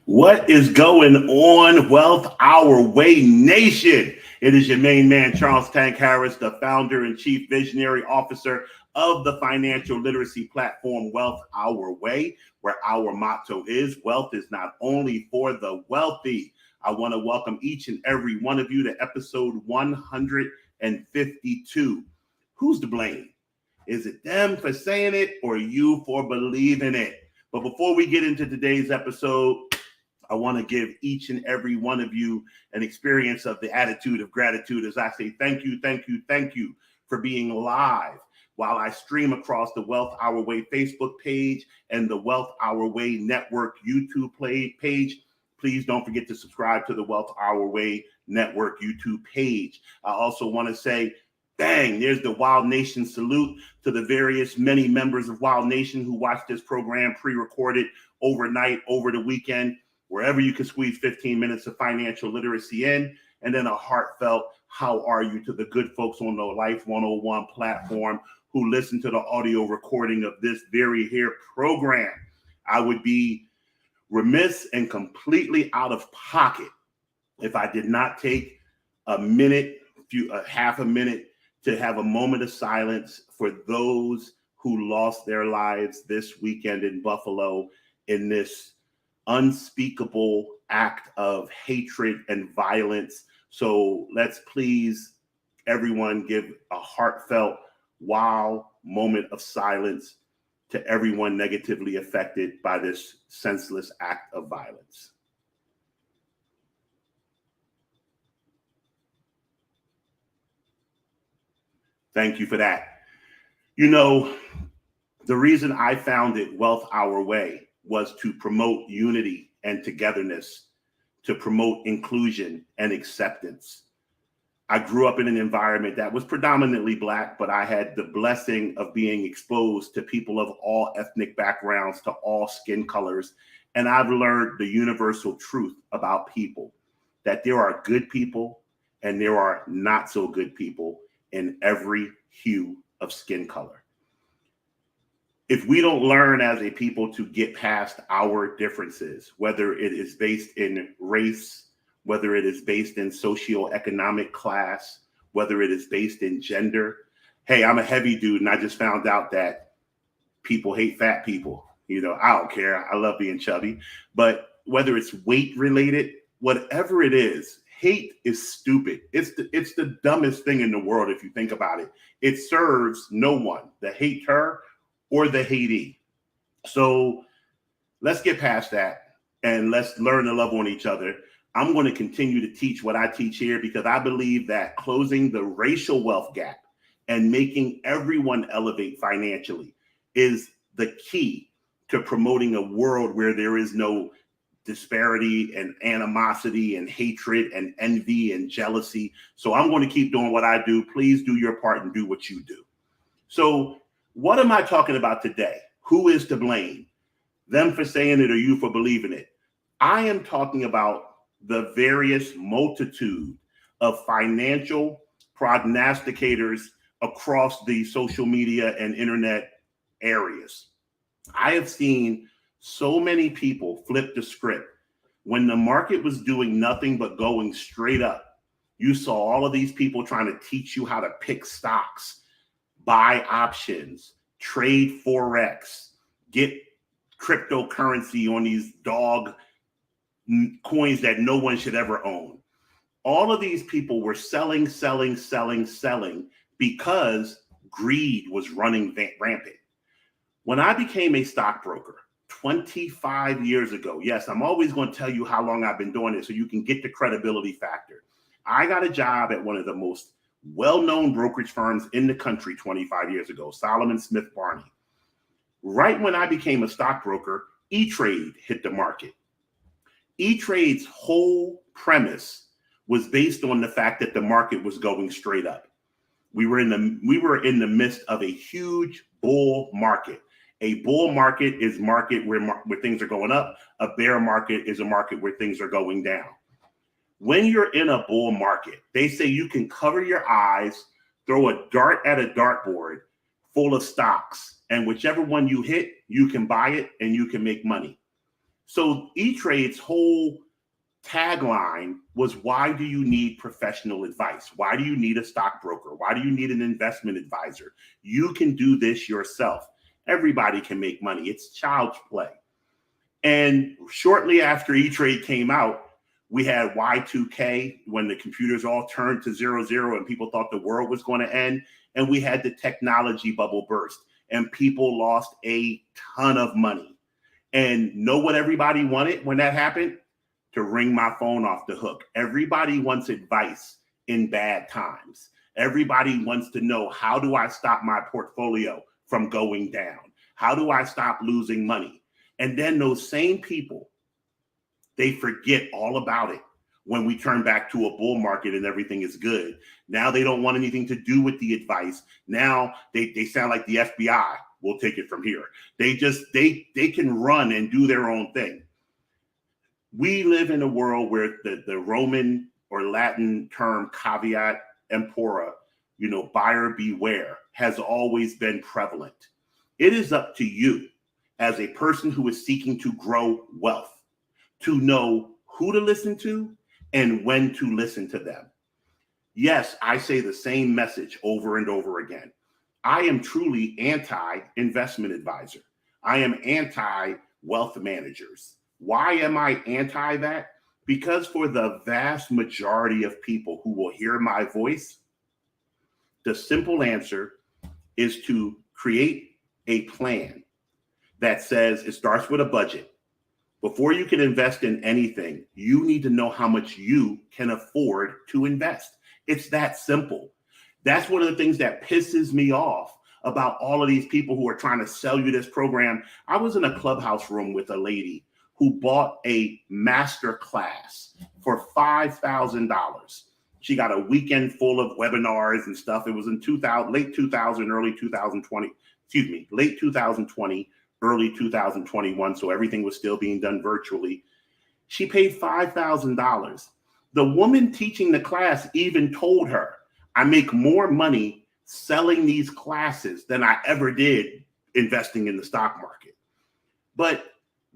What is going on, Wealth Our Way Nation? It is your main man, Charles Tank Harris, the founder and chief visionary officer of the financial literacy platform, Wealth Our Way, where our motto is wealth is not only for the wealthy. I want to welcome each and every one of you to episode 152. Who's to blame? Is it them for saying it or you for believing it? But before we get into today's episode, I want to give each and every one of you an experience of the attitude of gratitude as I say thank you for being live while I stream across the Wealth Our Way Facebook page and the Wealth Our Way Network YouTube page. Please don't forget to subscribe to the Wealth Our Way Network YouTube page. I also want to say, bang, there's the Wild Nation salute to the various many members of Wild Nation who watched this program pre-recorded overnight, over the weekend, wherever you can squeeze 15 minutes of financial literacy in, and then a heartfelt how are you to the good folks on the Life 101 platform who listen to the audio recording of this very here program. I would be remiss and completely out of pocket if I did not take a half a minute to have a moment of silence for those who lost their lives this weekend in Buffalo in this unspeakable act of hatred and violence. So let's please, everyone, give a heartfelt wow moment of silence to everyone negatively affected by this senseless act of violence. Thank you for that. You know, the reason I founded Wealth Our Way was to promote unity and togetherness, to promote inclusion and acceptance. I grew up in an environment that was predominantly Black, but I had the blessing of being exposed to people of all ethnic backgrounds, to all skin colors. And I've learned the universal truth about people, that there are good people and there are not so good people in every hue of skin color. If we don't learn as a people to get past our differences, whether it is based in race, whether it is based in socioeconomic class, whether it is based in gender. Hey, I'm a heavy dude, and I just found out that people hate fat people. You know, I don't care. I love being chubby. But whether it's weight related, whatever it is, hate is stupid. It's the dumbest thing in the world if you think about it. It serves no one, the hater or the hatee. So let's get past that and let's learn to love on each other. I'm going to continue to teach what I teach here because I believe that closing the racial wealth gap and making everyone elevate financially is the key to promoting a world where there is no disparity and animosity and hatred and envy and jealousy. So I'm going to keep doing what I do. Please do your part and do what you do. So what am I talking about today? Who is to blame? Them for saying it or you for believing it? I am talking about the various multitude of financial prognosticators across the social media and internet areas. I have seen so many people flip the script. When the market was doing nothing but going straight up, you saw all of these people trying to teach you how to pick stocks, buy options, trade Forex, get cryptocurrency on these dog coins that no one should ever own. All of these people were selling because greed was running rampant. When I became a stockbroker 25 years ago, yes, I'm always going to tell you how long I've been doing it so you can get the credibility factor. I got a job at one of the most well-known brokerage firms in the country 25 years ago, Solomon Smith Barney. Right when I became a stockbroker, E-Trade hit the market. E-Trade's whole premise was based on the fact that the market was going straight up. We were in the midst of a huge bull market. A bull market is market where things are going up. A bear market is a market where things are going down. When you're in a bull market, they say you can cover your eyes, throw a dart at a dartboard full of stocks, and whichever one you hit, you can buy it and you can make money. So E-Trade's whole tagline was, why do you need professional advice? Why do you need a stockbroker? Why do you need an investment advisor? You can do this yourself. Everybody can make money. It's child's play. And shortly after E-Trade came out, we had Y2K, when the computers all turned to 00 and people thought the world was going to end. And we had the technology bubble burst and people lost a ton of money. And know what everybody wanted when that happened? To ring my phone off the hook. Everybody wants advice in bad times. Everybody wants to know, how do I stop my portfolio from going down? How do I stop losing money? And then those same people, they forget all about it when we turn back to a bull market and everything is good. Now they don't want anything to do with the advice. Now they sound like the FBI. We'll take it from here. They can run and do their own thing. We live in a world where the Roman or Latin term caveat emptor, buyer beware, has always been prevalent. It is up to you as a person who is seeking to grow wealth to know who to listen to and when to listen to them. Yes, I say the same message over and over again. I am truly anti-investment advisor. I am anti-wealth managers. Why am I anti that? Because for the vast majority of people who will hear my voice, the simple answer is to create a plan that says, it starts with a budget. Before you can invest in anything, you need to know how much you can afford to invest. It's that simple. That's one of the things that pisses me off about all of these people who are trying to sell you this program. I was in a clubhouse room with a lady who bought a master class for $5,000. She got a weekend full of webinars and stuff. It was in late 2020, early 2021. So everything was still being done virtually. She paid $5,000. The woman teaching the class even told her, I make more money selling these classes than I ever did investing in the stock market. But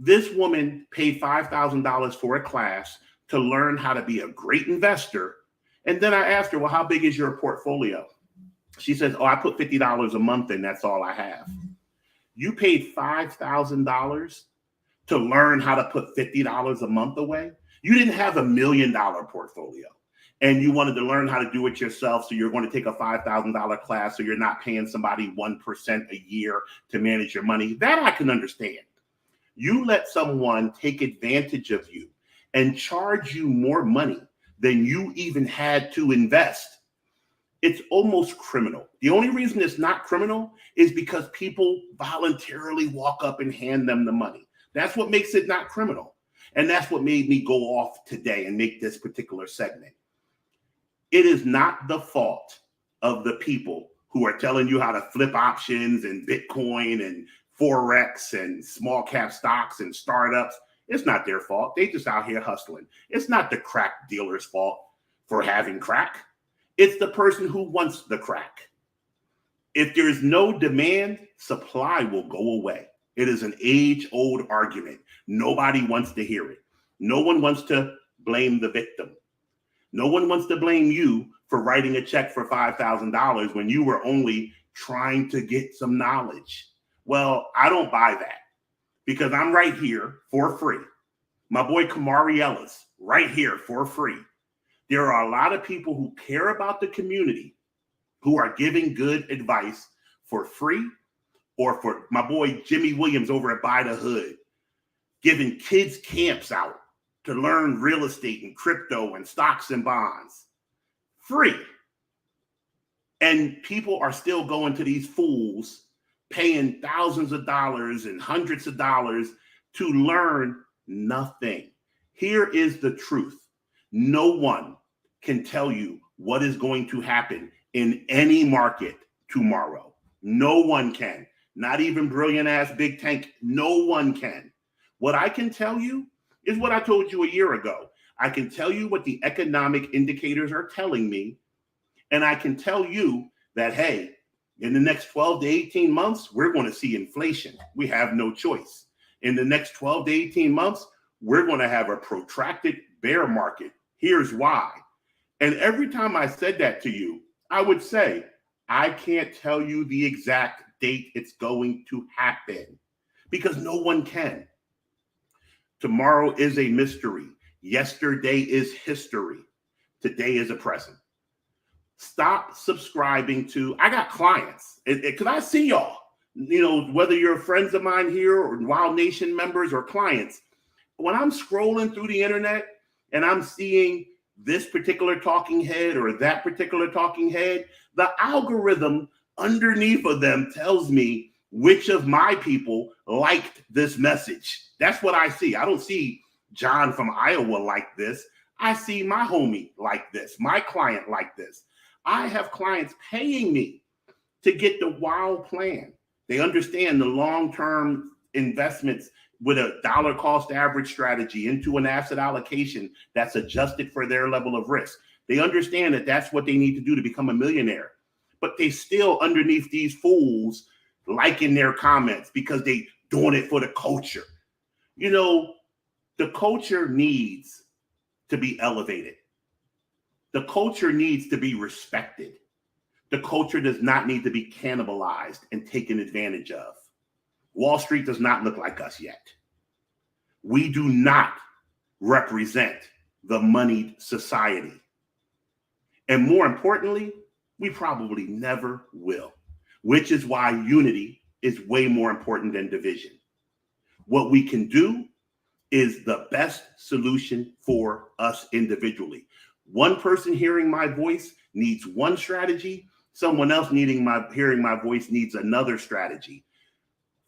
this woman paid $5,000 for a class to learn how to be a great investor. And then I asked her, well, how big is your portfolio? She says, I put $50 a month in, that's all I have. You paid $5,000 to learn how to put $50 a month away? You didn't have $1 million portfolio and you wanted to learn how to do it yourself. So you're going to take a $5,000 class so you're not paying somebody 1% a year to manage your money. That I can understand. You let someone take advantage of you and charge you more money than you even had to invest. It's almost criminal. The only reason it's not criminal is because people voluntarily walk up and hand them the money. That's what makes it not criminal. And that's what made me go off today and make this particular segment. It is not the fault of the people who are telling you how to flip options and Bitcoin and Forex and small cap stocks and startups. It's not their fault. They just out here hustling. It's not the crack dealer's fault for having crack. It's the person who wants the crack. If there is no demand, supply will go away. It is an age-old argument. Nobody wants to hear it. No one wants to blame the victim. No one wants to blame you for writing a check for $5,000 when you were only trying to get some knowledge. Well, I don't buy that because I'm right here for free. My boy Kamari Ellis, right here for free. There are a lot of people who care about the community who are giving good advice for free, or for my boy Jimmy Williams over at Buy the Hood, giving kids camps out to learn real estate and crypto and stocks and bonds. Free. And people are still going to these fools, paying thousands of dollars and hundreds of dollars to learn nothing. Here is the truth. No one can tell you what is going to happen in any market tomorrow. No one can. Not even brilliant ass Big Tank. No one can. What I can tell you is what I told you a year ago. I can tell you what the economic indicators are telling me. And I can tell you that, hey, in the next 12 to 18 months, we're going to see inflation. We have no choice. in the next 12 to 18 months, we're going to have a protracted bear market. Here's why. And every time I said that to you, I would say, I can't tell you the exact date it's going to happen because no one can. Tomorrow is a mystery. Yesterday is history. Today is a present. Stop subscribing to, I got clients, because I see y'all, whether you're friends of mine here or Wild Nation members or clients. When I'm scrolling through the internet and I'm seeing this particular talking head or that particular talking head, the algorithm underneath of them tells me which of my people liked this message. That's what I see. I don't see John from Iowa like this. I see my homie like this, my client like this. I have clients paying me to get the WOW plan. They understand the long-term investments with a dollar cost average strategy into an asset allocation that's adjusted for their level of risk. They understand that that's what they need to do to become a millionaire. But they still, underneath these fools, liking their comments because they doing it for the culture. The culture needs to be elevated. The culture needs to be respected. The culture does not need to be cannibalized and taken advantage of. Wall Street does not look like us yet. We do not represent the moneyed society. And more importantly, we probably never will, which is why unity is way more important than division. What we can do is the best solution for us individually. One person hearing my voice needs one strategy. Someone else hearing my voice needs another strategy.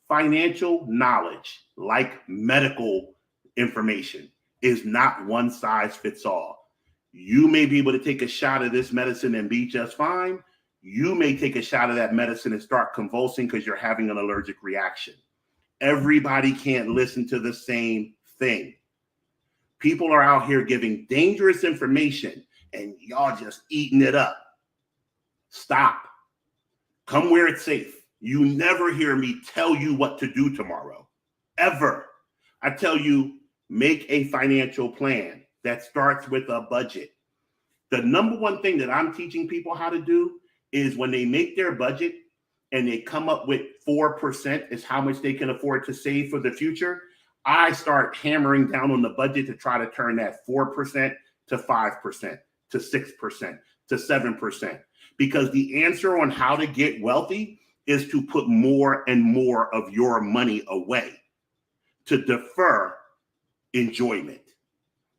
Financial knowledge, like medical information, is not one size fits all. You may be able to take a shot of this medicine and be just fine. You may take a shot of that medicine and start convulsing because you're having an allergic reaction. Everybody can't listen to the same thing. People are out here giving dangerous information and y'all just eating it up. Stop. Come where it's safe. You never hear me tell you what to do tomorrow, ever. I tell you, make a financial plan that starts with a budget. The number one thing that I'm teaching people how to do is when they make their budget and they come up with 4% is how much they can afford to save for the future, I start hammering down on the budget to try to turn that 4% to 5%, to 6%, to 7%. Because the answer on how to get wealthy is to put more and more of your money away, to defer enjoyment,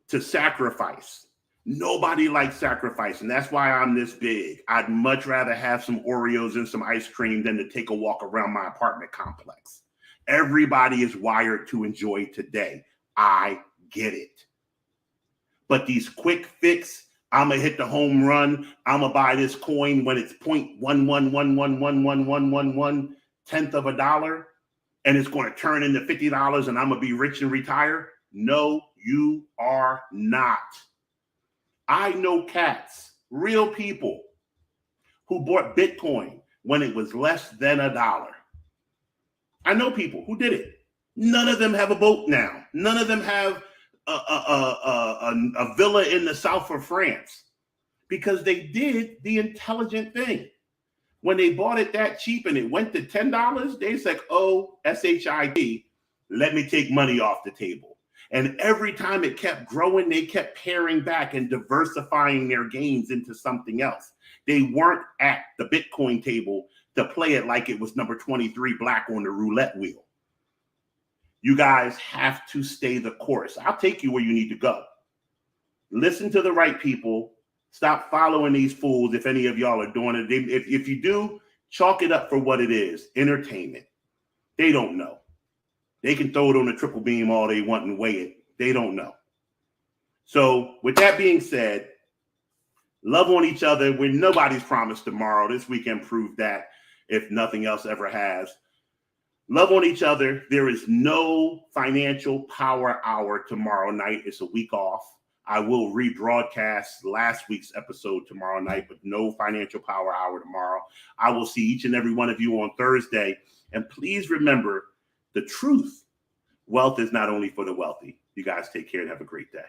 to sacrifice. Nobody likes sacrifice, and that's why I'm this big. I'd much rather have some Oreos and some ice cream than to take a walk around my apartment complex. Everybody is wired to enjoy today. I get it. But these quick fix, I'm going to hit the home run, I'm going to buy this coin when it's 0.1111111 tenth of a dollar, and it's going to turn into $50 and I'm going to be rich and retire. No, you are not. I know cats, real people, who bought Bitcoin when it was less than $1. I know people who did it. None of them have a boat now. None of them have a villa in the south of France because they did the intelligent thing. When they bought it that cheap and it went to $10, they said, oh, SHIT, let me take money off the table. And every time it kept growing, they kept paring back and diversifying their gains into something else. They weren't at the Bitcoin table to play it like it was number 23 black on the roulette wheel. You guys have to stay the course. I'll take you where you need to go. Listen to the right people. Stop following these fools if any of y'all are doing it. If you do, chalk it up for what it is, entertainment. They don't know. They can throw it on the triple beam all they want and weigh it. They don't know. So with that being said, love on each other. We're nobody's promised tomorrow. This weekend proved that, if nothing else ever has. Love on each other. There is no financial power hour tomorrow night. It's a week off. I will rebroadcast last week's episode tomorrow night, but no financial power hour tomorrow. I will see each and every one of you on Thursday. And please remember, the truth Wealth is not only for the wealthy. You guys take care and have a great day.